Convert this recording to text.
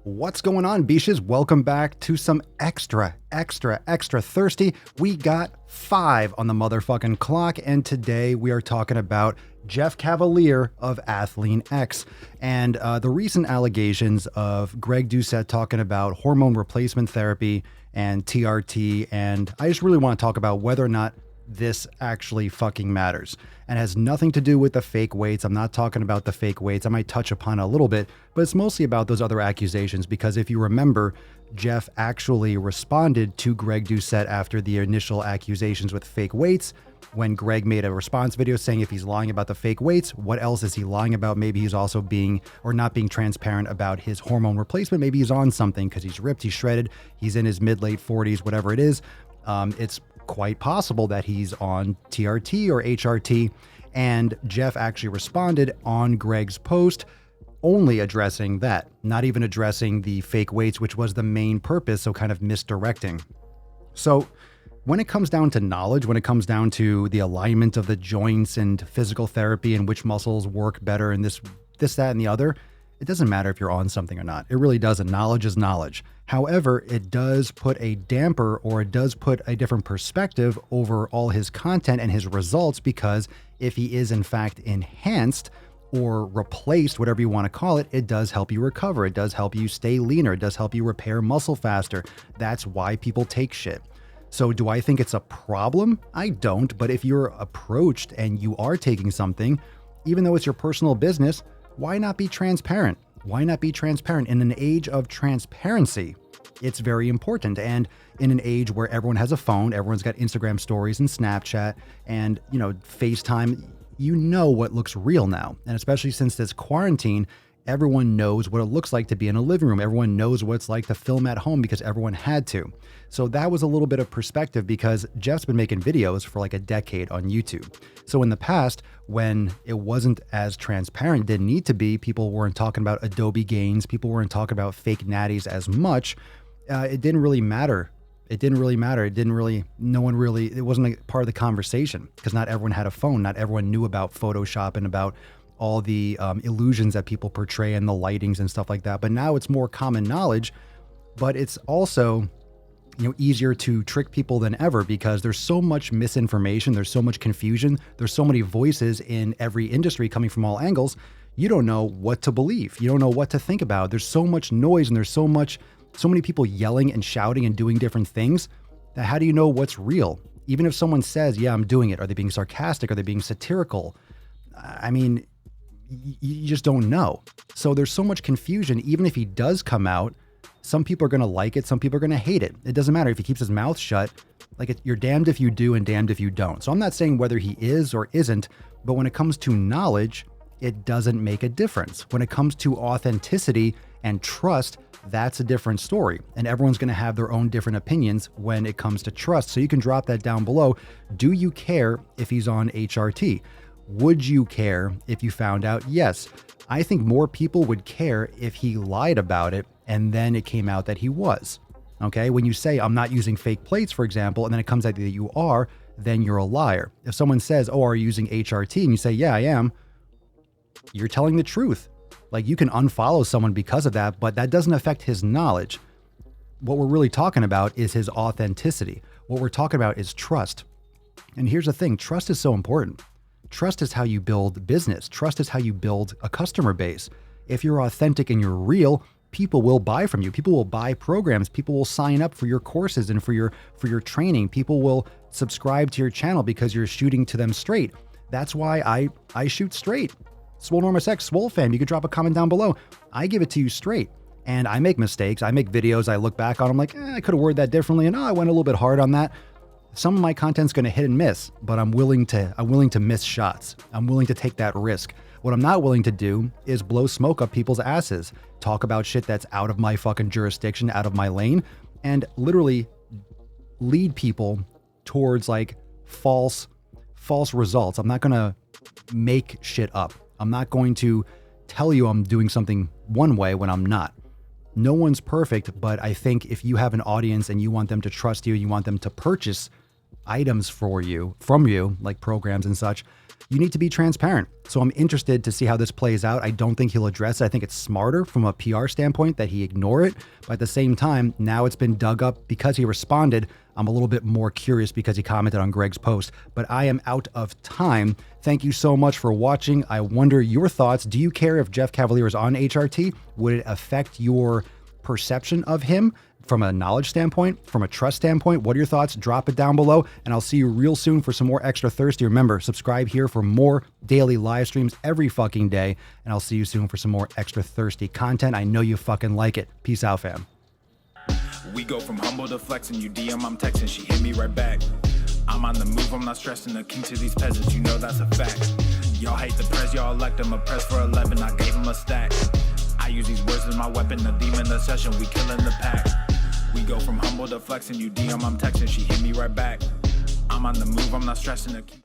What's going on, Beaches? Welcome back to some extra thirsty. We got 5 on the motherfucking clock, and today we are talking about Jeff Cavaliere of Athlean-X and the recent allegations of Greg Doucette talking about hormone replacement therapy and TRT, and I just really want to talk about whether or not this actually fucking matters, and has nothing to do with the fake weights. I'm not talking about the fake weights. I might touch upon it a little bit, but it's mostly about those other accusations, because if you remember, Jeff actually responded to Greg Doucette after the initial accusations with fake weights, when Greg made a response video saying if he's lying about the fake weights, what else is he lying about? Maybe he's also being or not being transparent about his hormone replacement. Maybe he's on something because he's ripped, he's shredded, he's in his mid-late 40s, whatever it is. It's quite possible that he's on TRT or HRT, and Jeff actually responded on Greg's post only addressing that, not even addressing the fake weights, which was the main purpose, so kind of misdirecting. So when it comes down to knowledge, when it comes down to the alignment of the joints and physical therapy and which muscles work better and this, that, and the other, it doesn't matter if you're on something or not. It really doesn't. Knowledge is knowledge. However, it does put a damper, or it does put a different perspective over all his content and his results, because if he is in fact enhanced or replaced, whatever you want to call it, it does help you recover. It does help you stay leaner. It does help you repair muscle faster. That's why people take shit. So do I think it's a problem? I don't. But if you're approached and you are taking something, even though it's your personal business, why not be transparent? Why not be transparent? In an age of transparency, it's very important. And in an age where everyone has a phone, everyone's got Instagram stories and Snapchat and, FaceTime, you know what looks real now. And especially since this quarantine, everyone knows what it looks like to be in a living room. Everyone knows what it's like to film at home because everyone had to. So that was a little bit of perspective, because Jeff's been making videos for like a decade on YouTube. So in the past, when it wasn't as transparent, didn't need to be, people weren't talking about Adobe gains, people weren't talking about fake natties as much, it didn't really matter. It wasn't a part of the conversation, because not everyone had a phone. Not everyone knew about Photoshop and about all the illusions that people portray and the lightings and stuff like that. But now it's more common knowledge, but it's also, easier to trick people than ever, because there's so much misinformation. There's so much confusion. There's so many voices in every industry coming from all angles. You don't know what to believe. You don't know what to think about. There's so much noise, and there's so many people yelling and shouting and doing different things, that how do you know what's real? Even if someone says, yeah, I'm doing it, are they being sarcastic? Are they being satirical? I mean, you just don't know. So there's so much confusion. Even if he does come out, some people are going to like it, some people are going to hate it. It doesn't matter if he keeps his mouth shut. You're damned if you do and damned if you don't. So I'm not saying whether he is or isn't, but when it comes to knowledge, it doesn't make a difference. When it comes to authenticity and trust, that's a different story. And everyone's going to have their own different opinions when it comes to trust. So you can drop that down below. Do you care if he's on HRT? Would you care if you found out? Yes. I think more people would care if he lied about it and then it came out that he was. Okay? When you say, I'm not using fake plates, for example, and then it comes out that you are, then you're a liar. If someone says, oh, are you using HRT? And you say, yeah, I am. You're telling the truth. You can unfollow someone because of that, but that doesn't affect his knowledge. What we're really talking about is his authenticity. What we're talking about is trust. And here's the thing, trust is so important. Trust is how you build business. Trust is how you build a customer base. If you're authentic and you're real, people will buy from you. People will buy programs. People will sign up for your courses and for your training. People will subscribe to your channel because you're shooting to them straight. That's why I shoot straight. Swole Normus X, Swole fam, you could drop a comment down below. I give it to you straight. And I make mistakes. I make videos. I look back on them like, I could have worded that differently. And I went a little bit hard on that. Some of my content's going to hit and miss, but I'm willing to miss shots. I'm willing to take that risk. What I'm not willing to do is blow smoke up people's asses, talk about shit that's out of my fucking jurisdiction, out of my lane, and literally lead people towards false results. I'm not going to make shit up. I'm not going to tell you I'm doing something one way when I'm not. No one's perfect, but I think if you have an audience and you want them to trust you, you want them to purchase items from you, like programs and such, you need to be transparent. So I'm interested to see how this plays out. I don't think he'll address it. I think it's smarter from a PR standpoint that he ignore it. But at the same time, now it's been dug up because he responded. I'm a little bit more curious because he commented on Greg's post, but I am out of time. Thank you so much for watching. I wonder your thoughts. Do you care if Jeff Cavaliere is on HRT? Would it affect your perception of him from a knowledge standpoint, from a trust standpoint? What are your thoughts? Drop it down below, and I'll see you real soon for some more Extra Thirsty. Remember, subscribe here for more daily live streams every fucking day, and I'll see you soon for some more Extra Thirsty content. I know you fucking like it. Peace out, fam. We go from humble to flexing, you DM, I'm texting, she hit me right back. I'm on the move, I'm not stressing, the king to these peasants, you know that's a fact. Y'all hate the press, y'all elect him, a press for 11, I gave him a stack. I use these words as my weapon, a demon, the session, we killing the pack. We go from humble to flexing, you DM, I'm texting, she hit me right back. I'm on the move, I'm not stressing, the king.